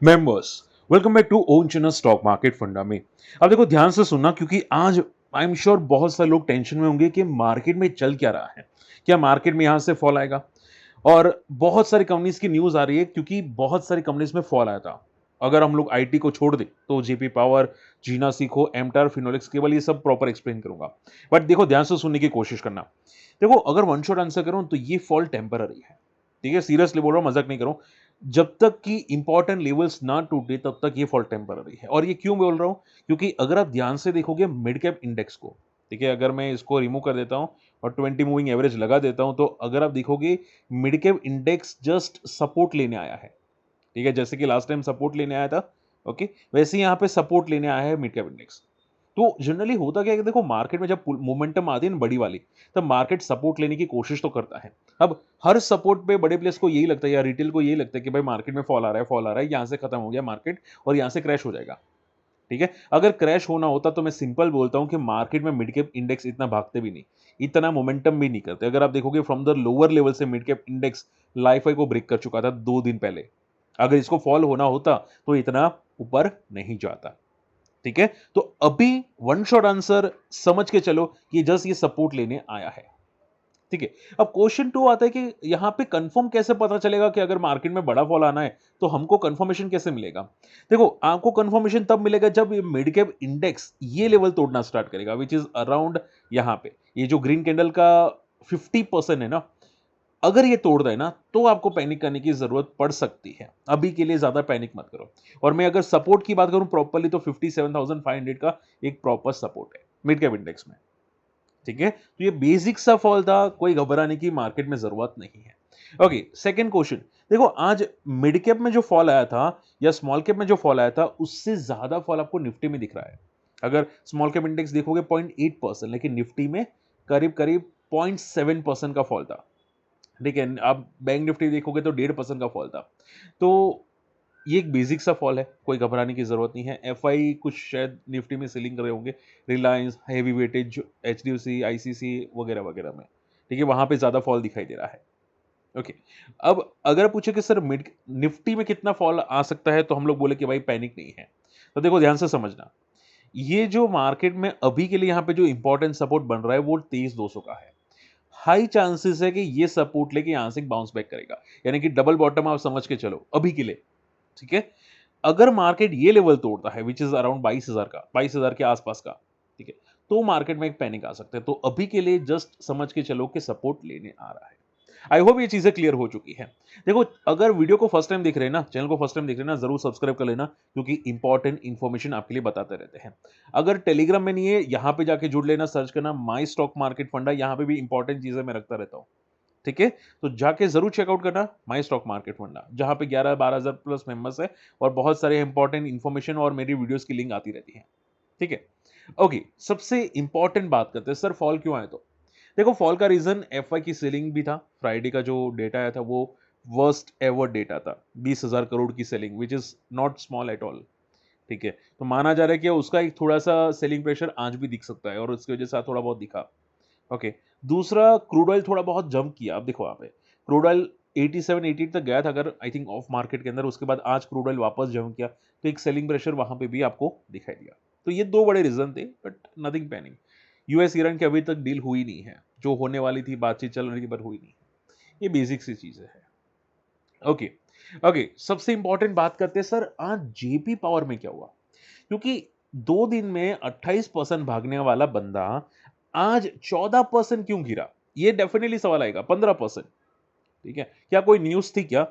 Members, welcome back to own channel stock market funda में। अब देखो ध्यान से सुनना, क्योंकि आज आई एम श्योर बहुत सारे लोग टेंशन में होंगे कि मार्केट में चल क्या रहा है। क्या मार्केट में यहां से फॉल आएगा? और बहुत सारी कंपनीज की न्यूज आ रही है, क्योंकि बहुत सारी कंपनीज में फॉल आया था। अगर हम लोग आईटी को छोड़ दें तो जेपी पावर, जीना सीखो, एमटार, फिनोलेक्स, केवल ये सब प्रॉपर एक्सप्लेन करूंगा। बट देखो ध्यान से सुनने की कोशिश करना। देखो, अगर वन शॉट आंसर करूं तो ये फॉल टेम्पररी है। ठीक है, सीरियसली बोल रहा हूं, मजाक नहीं करूं। जब तक कि इंपॉर्टेंट लेवल्स ना टूटे तब तक ये फॉल टेम्पररी है। और ये क्यों बोल रहा हूं? क्योंकि अगर आप ध्यान से देखोगे मिड कैप इंडेक्स को, ठीक है, अगर मैं इसको रिमूव कर देता हूं और 20 मूविंग एवरेज लगा देता हूं, तो अगर आप देखोगे mid cap index just support लेने आया है। ठीक है, जैसे कि लास्ट टाइम सपोर्ट लेने आया था, ओके, वैसे ही यहाँ पे सपोर्ट लेने आया है मिड कैप इंडेक्स। तो जनरली होता क्या है कि देखो, मार्केट में जब मोमेंटम आती है ना बड़ी वाली, तब मार्केट सपोर्ट लेने की कोशिश तो करता है। अब हर सपोर्ट पे बड़े प्लेयर्स को यही लगता है या रिटेल को यही लगता है कि भाई मार्केट में फॉल आ रहा है, फॉल आ रहा है, यहां से खत्म हो गया मार्केट और यहां से क्रैश हो जाएगा। ठीक है, अगर क्रैश होना होता तो मैं सिंपल बोलता हूं कि मार्केट में मिड कैप इंडेक्स इतना भागते भी नहीं, इतना मोमेंटम भी नहीं करते। अगर आप देखोगे फ्रॉम द लोअर लेवल से mid cap index life high को ब्रेक कर चुका था 2 दिन पहले। अगर इसको फॉल होना होता तो इतना ऊपर नहीं जाता। ठीक है, तो अभी वन शॉट आंसर समझ के चलो कि जस्ट ये सपोर्ट लेने आया है। ठीक है, अब क्वेश्चन 2 आता है कि यहां पे कंफर्म कैसे पता चलेगा कि अगर मार्केट में बड़ा फॉल आना है तो हमको कंफर्मेशन कैसे मिलेगा? देखो, आपको कंफर्मेशन तब मिलेगा जब ये मिड कैप इंडेक्स ये लेवल तोड़ना स्टार्ट करेगा, विच इज अराउंड यहां पे ये जो ग्रीन कैंडल का 50% है ना। अगर ये तोड़ दें ना तो आपको पैनिक करने की जरूरत पड़ सकती है। अभी के लिए ज्यादा पैनिक मत करो। और मैं अगर सपोर्ट की बात करूं प्रॉपर्ली, तो 57,500 का एक प्रॉपर सपोर्ट है मिड कैप इंडेक्स में। ठीक है, तो ये बेसिक सा फॉल था, कोई घबराने की मार्केट में जरूरत नहीं है। Okay, second question. देखो, आज मिड कैप में जो फॉल आया था या स्मॉल कैप में जो फॉल आया था, उससे ज्यादा फॉल आपको निफ्टी में दिख रहा है। अगर स्मॉल कैप इंडेक्स देखोगे 0.8%, लेकिन निफ्टी में करीब करीब 0.7% का फॉल था। ठीक है, आप बैंक निफ्टी देखोगे तो 1.5% का फॉल था। तो ये एक बेसिक सा फॉल है, कोई घबराने की जरूरत नहीं है। एफआई कुछ शायद निफ्टी में सेलिंग कर रहे होंगे, Reliance, heavy weightage, HDFC, ICC वगैरह वगैरह में। ठीक है, वहां पे ज्यादा फॉल दिखाई दे रहा है। ओके, अब अगर पूछे कि सर मिड निफ्टी में कितना फॉल आ सकता है, तो हम लोग बोले कि भाई पैनिक नहीं है। तो देखो ध्यान से समझना, ये जो मार्केट में अभी के लिए यहाँ पे जो इंपॉर्टेंट सपोर्ट बन रहा है वो 23,200 का है। हाई चांसेस है कि ये सपोर्ट लेके यहां से बाउंस बैक करेगा, यानी कि डबल बॉटम आप समझ के चलो अभी के लिए। ठीक है, अगर मार्केट ये लेवल तोड़ता है विच इज अराउंड 22,000 का, 22,000 के आसपास का, ठीक है, तो मार्केट में एक पैनिक आ सकता है। तो अभी के लिए जस्ट समझ के चलो कि सपोर्ट लेने आ रहा है। आई होप ये चीजें क्लियर हो चुकी है। देखो, अगर वीडियो को फर्स्ट टाइम देख रहे हैं ना, चैनल को फर्स्ट टाइम देख रहे हैं ना, जरूर सब्सक्राइब कर लेना, क्योंकि इंपॉर्टेंट इन्फॉर्मेशन आपके लिए बताते रहते हैं। अगर टेलीग्राम में नहीं है, यहां पे जाके जुड़ लेना, सर्च करना माई स्टॉक मार्केट फंडा, यहां पे भी इंपॉर्टेंट चीजें मैं रखता रहता हूं। ठीक है, तो जाके जरूर चेकआउट करना माई स्टॉक मार्केट फंडा, जहां पे 11-12 हजार प्लस मेंबर्स है और बहुत सारे इंपॉर्टेंट इन्फॉर्मेशन और मेरी वीडियोस की लिंक आती रहती है। ठीक है, ओके, सबसे इंपॉर्टेंट बात करते हैं, सर फॉल क्यों आए? तो देखो, फॉल का रीजन एफआई की सेलिंग भी था। फ्राइडे का जो डेटा आया था वो वर्स्ट एवर डेटा था, 20,000 करोड़ की selling, which is not small at all. ठीक है, तो माना जा रहा है कि उसका एक थोड़ा सा सेलिंग प्रेशर आज भी दिख सकता है और उसकी वजह से थोड़ा बहुत दिखा। ओके, दूसरा, क्रूड ऑयल थोड़ा बहुत जंप किया। अब देखो वहां पे क्रूड ऑयल 87 88 तक गया था, अगर आई थिंक ऑफ मार्केट के अंदर, उसके बाद आज क्रूड ऑयल वापस जंप किया, तो एक सेलिंग प्रेशर वहां पे भी आपको दिखाई दिया। तो ये दो बड़े रीजन थे, but nothing panic. US Iran की अभी तक डील हुई नहीं है, जो होने वाली थी, बातचीत चल रही थी, पर हुई नहीं। ये बेसिक सी चीजें है। ओके, ओके, सबसे इंपॉर्टेंट बात करते हैं, सर आज जेपी पावर में क्या हुआ? क्योंकि 2 दिन में 28% भागने वाला बंदा आज 14% क्यों गिरा? ये डेफिनेटली सवाल आएगा। 15%, ठीक है, क्या कोई न्यूज थी क्या?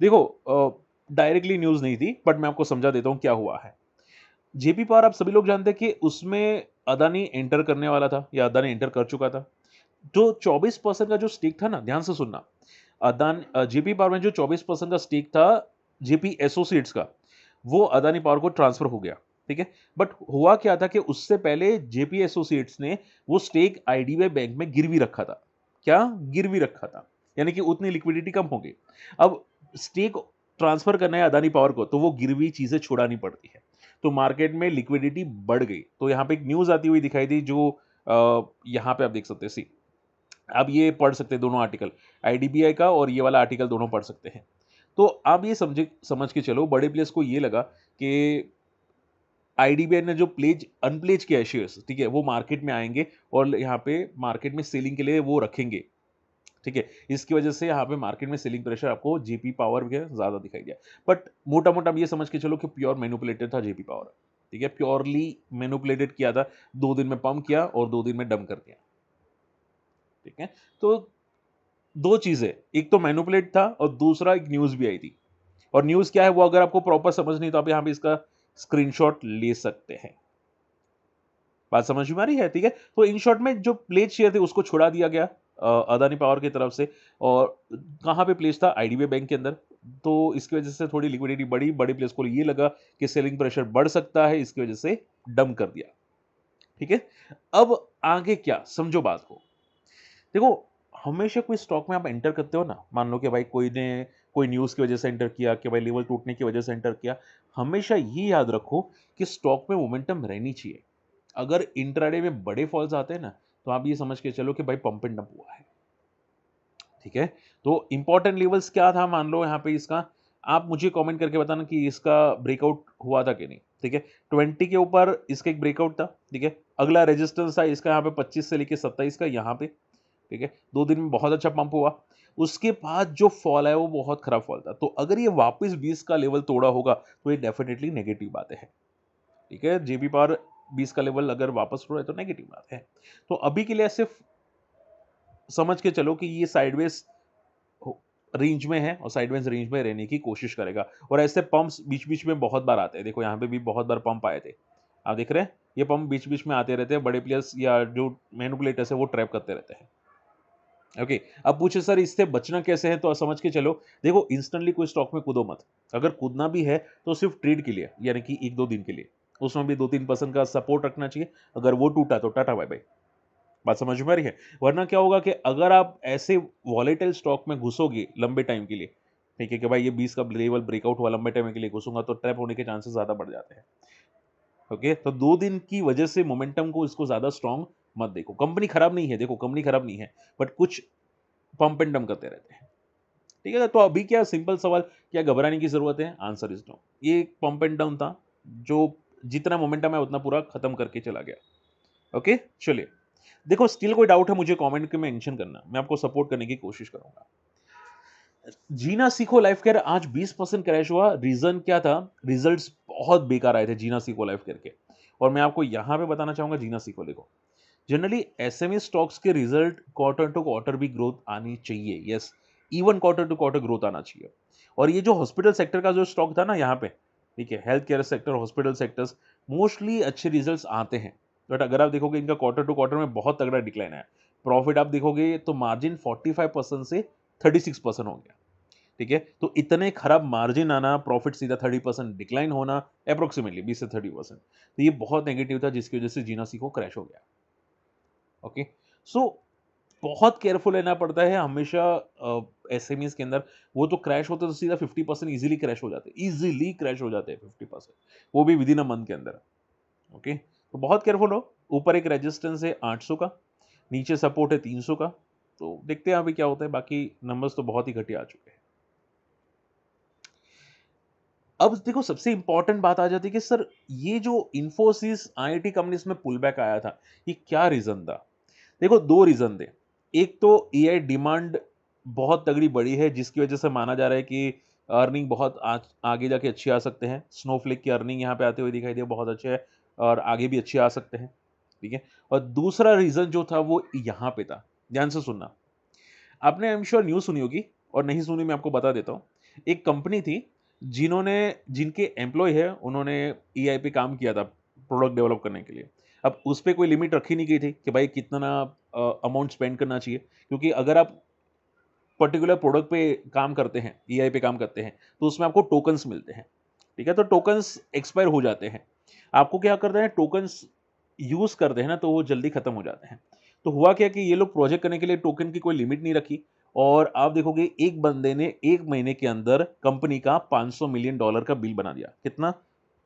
देखो, डायरेक्टली न्यूज नहीं थी, बट मैं आपको समझा देता हूं क्या हुआ है। जेपी पावर आप सभी लोग जानते हैं कि उसमें अदानी एंटर करने वाला था या अदानी एंटर कर चुका था। जो 24% का जो स्टेक था ना, ध्यान से सुनना, जेपी पावर में जो 24% का स्टेक था जेपी एसोसिएट्स का, वो अदानी पावर को ट्रांसफर हो गया। ठीक है, बट हुआ क्या था कि उससे पहले जेपी एसोसिएट्स ने वो स्टेक आईडीबीआई बैंक में गिरवी रखा था। क्या गिरवी रखा था? यानी कि उतनी लिक्विडिटी कम हो गई। अब स्टेक ट्रांसफर करना है अदानी पावर को, तो वो गिरवी चीजें छुड़ानी पड़ती है। तो मार्केट में लिक्विडिटी बढ़ गई। तो यहां पे एक न्यूज आती हुई दिखाई दी, जो यहां पे आप देख सकते हैं। सी, आप ये पढ़ सकते हैं दोनों आर्टिकल, आईडीबीआई का और ये वाला आर्टिकल दोनों पढ़ सकते हैं। तो आप ये समझ के चलो बड़े प्लेयर्स को ये लगा कि आईडीबीआई ने जो अनप्लेज किया है शेयर्स, ठीक है, वो मार्केट में आएंगे और यहाँ पे मार्केट में सेलिंग के लिए वो रखेंगे, ठीक है। इसकी वजह से यहाँ पे मार्केट में सेलिंग प्रेशर आपको जेपी पावर के ज्यादा दिखाई दिया। बट मोटा मोटा आप ये समझ के चलो कि प्योर मैनिपुलेटेड था जेपी पावर, ठीक है, प्योरली मैनिपुलेटेड किया था, 2 दिन में पंप किया और 2 दिन में डंप कर दिया, ठीक है। तो दो चीजें, एक तो मैनिपुलेट था और दूसरा एक न्यूज भी आई थी। और न्यूज क्या है वो अगर आपको प्रॉपर समझ नहीं तो आप यहाँ पे इसका स्क्रीनशॉट ले सकते हैं। बात समझ में आ रही है, ठीक है। तो इन शॉर्ट में जो प्लेज शेयर थे उसको छुड़ा दिया गया अदानी पावर की तरफ से। और कहाँ पे प्लेस था? आईडीबीआई बैंक के अंदर। तो इसकी वजह से थोड़ी लिक्विडिटी बढ़ी, बड़ी प्लेस को ये लगा कि सेलिंग प्रेशर बढ़ सकता है, इसकी वजह से डंप कर दिया, ठीक है। अब आगे क्या, समझो बात को। देखो, हमेशा कोई स्टॉक में आप एंटर करते हो ना, मान लो कि भाई कोई ने कोई न्यूज़ की वजह से एंटर किया, कि भाई लेवल टूटने की वजह से एंटर किया, हमेशा ये याद रखो कि स्टॉक में मोमेंटम रहनी चाहिए। अगर इंट्राडे में बड़े फॉल्स आते हैं ना, तो आप ये समझ के चलो कि भाई पंप एंड डंप हुआ है, ठीक है। तो इंपॉर्टेंट लेवल्स क्या था, मान लो यहाँ पे इसका, आप मुझे कमेंट करके बताना कि इसका ब्रेकआउट हुआ था कि नहीं, ठीक है। 20 के ऊपर इसका एक ब्रेकआउट था, ठीक है। अगला रेजिस्टेंस था इसका यहाँ पे 25 से लेके 27 का, यहाँ पे, ठीक है। 2 दिन में बहुत अच्छा पंप हुआ। उसके बाद जो फॉल है वो बहुत खराब फॉल था। तो अगर ये वापस 20 का लेवल तोड़ा होगा तो ये डेफिनेटली नेगेटिव बात है, ठीक है। जेबी पावर 20 का लेवल अगर वापस तोड़ा है तो नेगेटिव बात है। तो अभी के लिए सिर्फ समझ के चलो कि ये साइडवेज रेंज में है और साइडवेज रेंज में रहने की कोशिश करेगा। और ऐसे पंप्स बीच बीच में बहुत बार आते हैं, देखो यहाँ पे भी बहुत बार पंप आए थे, आप देख रहे हैं, ये पंप बीच बीच में आते रहते हैं। बड़े प्लेयर्स या जो मैनिपुलेटर्स है वो ट्रैप करते रहते हैं, ओके। अब पूछे सर इससे बचना कैसे है, तो समझ के चलो, देखो इंस्टेंटली कोई स्टॉक में कूदो मत। अगर कूदना भी है तो सिर्फ ट्रेड के लिए, यानी कि 1-2 दिन के लिए, उसमें भी 2-3% का सपोर्ट रखना चाहिए। अगर वो टूटा तो टाटा बाय बाय। बात समझ में आ रही है? वरना क्या होगा कि अगर आप ऐसे वॉलेटाइल स्टॉक में घुसोगे लंबे टाइम के लिए, ठीक है, कि भाई ये 20 का लेवल ब्रेकआउट हुआ, लंबे टाइम के लिए घुसूंगा, तो ट्रैप होने के चांसेस ज्यादा बढ़ जाते हैं, ओके। तो 2 दिन की वजह से मोमेंटम को इसको ज्यादा स्ट्रांग मत देखो। कंपनी खराब नहीं है, देखो कंपनी खराब नहीं है, बट कुछ पंप एंड डंप करते रहते हैं, ठीक है। तो अभी क्या, सिंपल सवाल, क्या घबराने की जरूरत है? Answer is no. ये एक पंप एंड डाउन था जो जितना मोमेंटम है उतना पूरा खत्म करके चला गया, ओके। चलिए, देखो स्टिल कोई डाउट है मुझे कमेंट में मेंशन करना, मैं आपको सपोर्ट करने की कोशिश करूंगा। जीना सीखो लाइफ केयर आज 20% क्रैश हुआ, रीजन क्या था? रिजल्ट्स बहुत बेकार आए थे जीना सीखो लाइफ केयर के। और मैं आपको यहां पे बताना चाहूंगा, जीना सीखो, देखो जनरली एसएमई स्टॉक्स के रिजल्ट क्वार्टर टू क्वार्टर भी ग्रोथ आनी चाहिए, yes, even quarter to quarter growth आना चाहिए। और ये जो हॉस्पिटल सेक्टर का जो स्टॉक था ना यहाँ पे, ठीक है, health care sector, hospital sectors, mostly अच्छे रिजल्ट्स आते हैं। बट अगर आप देखोगे इनका क्वार्टर टू क्वार्टर में बहुत तगड़ा डिक्लाइन है। प्रॉफिट आप देखोगे तो मार्जिन 45% से 36% हो गया, ठीक है। तो इतने खराब मार्जिन आना, प्रॉफिट सीधा 30% डिक्लाइन होना, अप्रोक्सीमेटली 20 से 30%, तो ये बहुत नेगेटिव था, जिसकी वजह से जीना सीखो क्रैश हो गया, ओके। सो बहुत केयरफुल रहना पड़ता है हमेशा एसएमईज के अंदर। वो तो क्रैश होते तो सीधा 50% इजीली क्रैश हो जाते, इजीली क्रैश हो जाते हैं 50%, वो भी विद इन अ मंथ के अंदर, ओके। तो बहुत केयरफुल हो। ऊपर एक रेजिस्टेंस है 800 का, नीचे सपोर्ट है 300 का। तो देखते हैं अभी क्या होता है, बाकी नंबर्स तो बहुत ही घटिया आ चुके हैं। अब देखो सबसे इंपॉर्टेंट बात आ जाती है कि सर ये जो इंफोसिस आईआईटी कंपनीज में पुल बैक आया था, ये क्या रीजन था? देखो दो रीजन थे। एक तो एआई डिमांड बहुत तगड़ी बढ़ी है, जिसकी वजह से माना जा रहा है कि अर्निंग बहुत आगे जाके अच्छी आ सकते हैं। स्नोफ्लेक की अर्निंग यहाँ पे आते हुए दिखाई दे, बहुत अच्छे है, और आगे भी अच्छे आ सकते हैं, ठीक है। और दूसरा रीजन जो था वो यहाँ पे था, ध्यान से सुनना। आपने आई एम श्योर न्यूज़ सुनी होगी, और नहीं सुनी मैं आपको बता देता हूँ। एक कंपनी थी जिन्होंने, जिनके एम्प्लॉय है, उन्होंने एआई पे काम किया था प्रोडक्ट डेवलप करने के लिए। अब उस पे कोई लिमिट रखी नहीं गई थी कि भाई कितना अमाउंट स्पेंड करना चाहिए, क्योंकि अगर आप पर्टिकुलर प्रोडक्ट पे काम करते हैं, एआई पे काम करते हैं, तो उसमें आपको टोकन्स मिलते हैं, ठीक है। तो टोकन्स एक्सपायर हो जाते हैं, आपको क्या करते हैं, टोकन्स यूज करते हैं ना, तो वो जल्दी खत्म हो जाते हैं। तो हुआ क्या कि ये लोग प्रोजेक्ट करने के लिए टोकन की कोई लिमिट नहीं रखी, और आप देखोगे एक बंदे ने 1 महीने के अंदर कंपनी का $500 मिलियन का बिल बना दिया। कितना?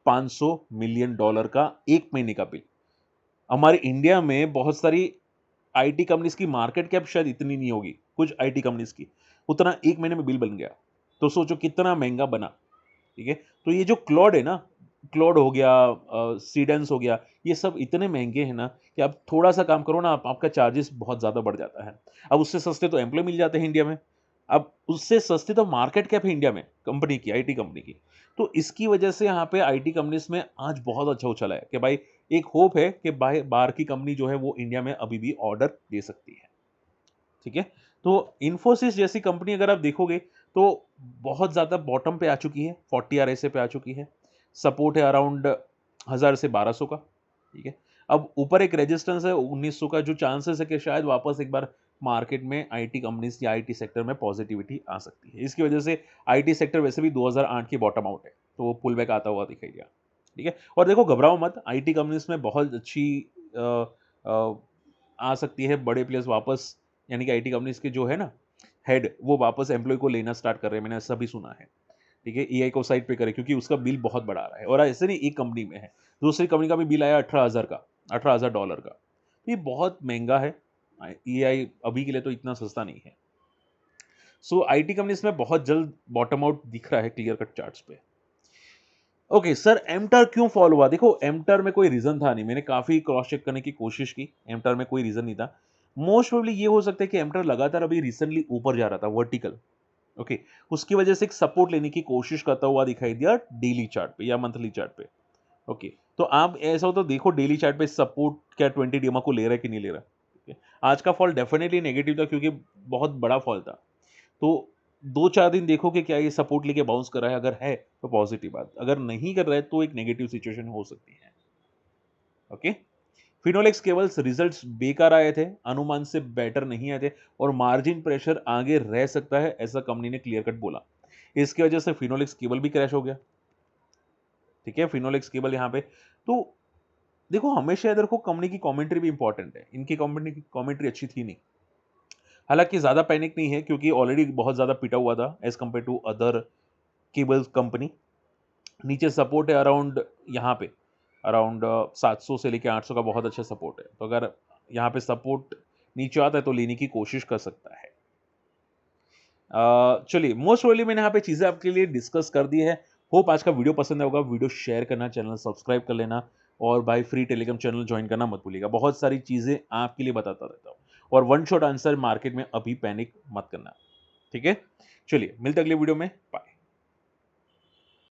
$500 मिलियन का 1 महीने का बिल। हमारे इंडिया में बहुत सारी आईटी कंपनीज की मार्केट कैप शायद इतनी नहीं होगी, कुछ आईटी कंपनीज की, उतना 1 महीने में बिल बन गया। तो सोचो कितना महंगा बना। ठीक है, तो ये जो क्लॉड है ना, क्लॉड हो गया, सीडेंस हो गया, ये सब इतने महंगे हैं ना कि आप थोड़ा सा काम करो ना, आपका चार्जेस बहुत ज़्यादा बढ़ जाता है। अब उससे सस्ते तो एम्प्लॉय मिल जाते हैं इंडिया में, अब उससे सस्ती तो मार्केट कैप है इंडिया में कंपनी की, आईटी कंपनी की। तो इसकी वजह से यहाँ पे आईटी कंपनीज में आज बहुत अच्छा उछाल है कि भाई एक होप है कि बाहर की कंपनी जो है वो इंडिया में अभी भी ऑर्डर दे सकती है। ठीक है? तो इन्फोसिस जैसी कंपनी अगर आप देखोगे तो बहुत ज़्यादा बॉटम पे आ चुकी है, 40 आरएसए पे आ चुकी है। सपोर्ट है अराउंड 1000 से 1200 का, ठीक है? अब ऊपर एक रेजिस्टेंस है 1900 का, जो चांसेस है कि शायद वापस एक बार मार्केट में आईटी कंपनीज़ या आईटी सेक्टर में पॉजिटिविटी आ सकती है। इसकी वजह से आईटी सेक्टर वैसे भी 2008 की बॉटम आउट है, तो वो पुल बैक आता हुआ दिखाई दिया। ठीक है? और देखो घबराओ मत, आईटी कंपनीज़ में बहुत अच्छी अ अ, आ सकती है, बड़े प्लेयर्स वापस, यानी कि आईटी कंपनीज के जो है ना हेड, वो वापस एम्प्लॉय को लेना स्टार्ट कर रहे हैं, मैंने ऐसा भी सुना है। ठीक है, एआई को साइड पे करे क्योंकि उसका बिल बहुत बड़ा आ रहा है, और ऐसे नहीं एक कंपनी में है, दूसरी कंपनी का भी बिल आया 18,000 का, $18,000 का। तो ये बहुत महंगा है, एआई अभी के लिए तो इतना सस्ता नहीं है। सो आईटी कंपनीज में बहुत जल्द बॉटम आउट दिख रहा है क्लियर कट चार्ट्स पे। ओके सर, एमटर क्यों फॉल हुआ? देखो एमटर में कोई रीजन था नहीं, मैंने काफी क्रॉस चेक करने की कोशिश की, एमटर में कोई रीजन नहीं था। मोस्ट प्रोबेबली ये हो सकता है कि एमटर लगातार अभी रिसेंटली ऊपर जा रहा था वर्टिकल। ओके, उसकी वजह से एक सपोर्ट लेने की कोशिश करता हुआ दिखाई दिया डेली चार्ट पे या मंथली चार्ट पे। ओके, तो आप ऐसा हो तो देखो डेली चार्ट पे सपोर्ट क्या 20 डीमा को ले रहा है कि नहीं ले रहा। ठीक है, आज का फॉल डेफिनेटली नेगेटिव था क्योंकि बहुत बड़ा फॉल था। तो 2-4 दिन देखो कि क्या ये सपोर्ट लेके बाउंस कर रहा है, अगर है तो पॉजिटिव बात, अगर नहीं कर रहा है तो एक नेगेटिव सिचुएशन हो सकती है। ओके, फिनोलेक्स केवल्स रिजल्ट्स बेकार आए थे, अनुमान से बेटर नहीं आए थे, और मार्जिन प्रेशर आगे रह सकता है, ऐसा कंपनी ने क्लियर कट बोला। इसकी वजह से फिनोलेक्स केबल भी क्रैश हो गया। ठीक है, फिनोलेक्स केबल यहाँ पे, तो देखो हमेशा इधर को कंपनी की कमेंट्री भी इंपॉर्टेंट है, इनकी कंपनी की कमेंट्री अच्छी थी नहीं। हालांकि ज्यादा पैनिक नहीं है क्योंकि ऑलरेडी बहुत ज्यादा पिटा हुआ था as compare to other cable company. नीचे सपोर्ट है अराउंड, यहाँ पे अराउंड 700 से लेके 800 का बहुत अच्छा सपोर्ट है, तो अगर यहाँ पे सपोर्ट नीचे आता है तो लेने की कोशिश कर सकता है। चलिए, मोस्ट प्रोबेबली मैंने यहाँ पे चीज़ें आपके लिए डिस्कस कर दी है। होप आज का वीडियो पसंद आया होगा, वीडियो शेयर करना, चैनल सब्सक्राइब कर लेना, और भाई फ्री टेलीग्राम चैनल ज्वाइन करना मत भूलिएगा, बहुत सारी चीज़ें आपके लिए बताता रहता हूँ। और वन शॉट आंसर मार्केट में अभी पैनिक मत करना। ठीक है, चलिए मिलते अगले वीडियो में, बाय।